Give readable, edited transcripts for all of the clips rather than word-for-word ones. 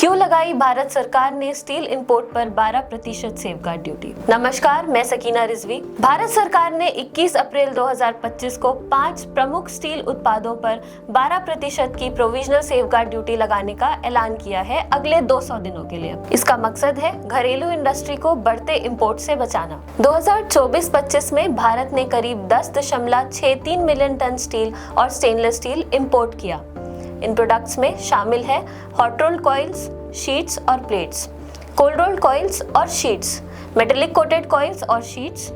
क्यों लगाई भारत सरकार ने स्टील इंपोर्ट पर 12% सेफगार्ड ड्यूटी। नमस्कार, मैं सकीना रिजवी। भारत सरकार ने 21 अप्रैल 2025 को 5 प्रमुख स्टील उत्पादों पर 12% की प्रोविजनल सेफगार्ड ड्यूटी लगाने का ऐलान किया है अगले 200 दिनों के लिए। इसका मकसद है घरेलू इंडस्ट्री को बढ़ते इंपोर्ट से बचाना। 2024-25 में भारत ने करीब 10.63 मिलियन टन स्टील और स्टेनलेस स्टील इंपोर्ट किया। इन प्रोडक्ट्स में शामिल है हॉट रोल्ड कॉइल्स, शीट्स और प्लेट्स, कोल्ड रोल्ड कॉइल्स और शीट्स, मेटेलिक कोटेड कॉइल्स और शीट्स,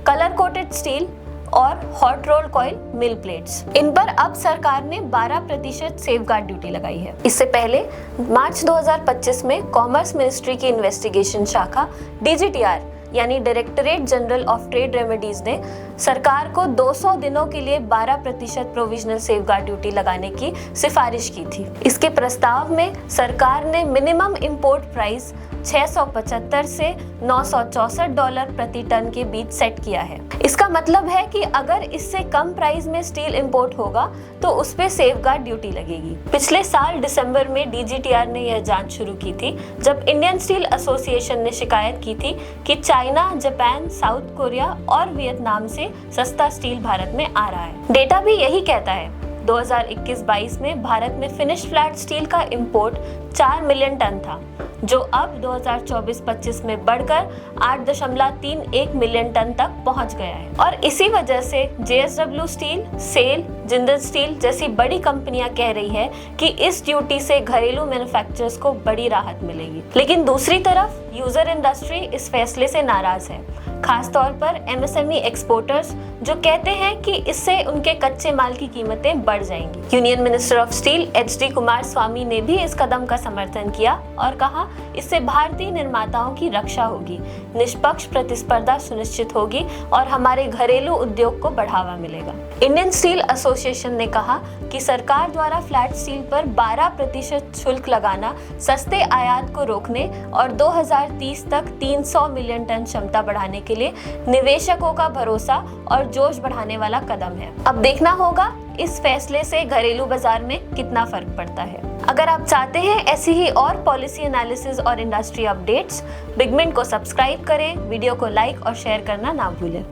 कलर कोटेड स्टील और हॉट रोल्ड कॉइल मिल प्लेट्स। इन पर अब सरकार ने 12% सेफगार्ड ड्यूटी लगाई है। इससे पहले मार्च 2025 में कॉमर्स मिनिस्ट्री की इन्वेस्टिगेशन शाखा DGTR यानी directorate general of trade remedies ने सरकार को 200 दिनों के लिए 12% प्रोविजनल सेफगार्ड ड्यूटी लगाने की सिफारिश की थी। इसके प्रस्ताव में सरकार ने मिनिमम इंपोर्ट प्राइस 675 से $964 प्रति टन के बीच सेट किया है। इसका मतलब है कि अगर इससे कम प्राइस में स्टील इंपोर्ट होगा तो उस पे सेफगार्ड ड्यूटी लगेगी। पिछले साल दिसंबर में DGTR ने यह जांच शुरू की थी जब इंडियन स्टील एसोसिएशन ने शिकायत की थी कि चाइना, जापान, साउथ कोरिया और वियतनाम से सस्ता स्टील भारत में आ रहा है। डेटा भी यही कहता है। 2021-22 में भारत में फिनिश फ्लैट स्टील का इंपोर्ट 4 मिलियन टन था, जो अब 2024-25 में बढ़कर 8.31 मिलियन टन तक पहुंच गया है। और इसी वजह से JSW steel, SAIL, Jindal steel जैसी बड़ी कंपनियां कह रही है कि इस ड्यूटी से घरेलू मैन्युफैक्चरर्स को बड़ी राहत मिलेगी। लेकिन दूसरी तरफ यूजर इंडस्ट्री इस फैसले से नाराज है, खासतौर पर MSME एक्सपोर्टर्स जो कहते हैं कि इससे उनके कच्चे माल की कीमतें बढ़ जाएंगी। Union minister of steel HD Kumaraswamy ने भी इस कदम का समर्थन किया और कहा, इससे भारतीय निर्माताओं की रक्षा होगी, निष्पक्ष प्रतिस्पर्धा सुनिश्चित होगी और हमारे घरेलू उद्योग को बढ़ावा मिलेगा। इंडियन स्टील एसोसिएशन ने कहा कि सरकार द्वारा फ्लैट स्टील पर 12% शुल्क लगाना सस्ते आयात को रोकने और 2030 तक 300 मिलियन टन क्षमता बढ़ाने के लिए निवेशकों का भरोसा और जोश बढ़ाने वाला कदम है। अब देखना होगा इस फैसले से घरेलू बाजार में कितना फर्क पड़ता है। अगर आप चाहते हैं ऐसी ही और पॉलिसी एनालिसिस और इंडस्ट्री अपडेट्स, बिगमिंट को सब्सक्राइब करें, वीडियो को लाइक और शेयर करना ना भूलें।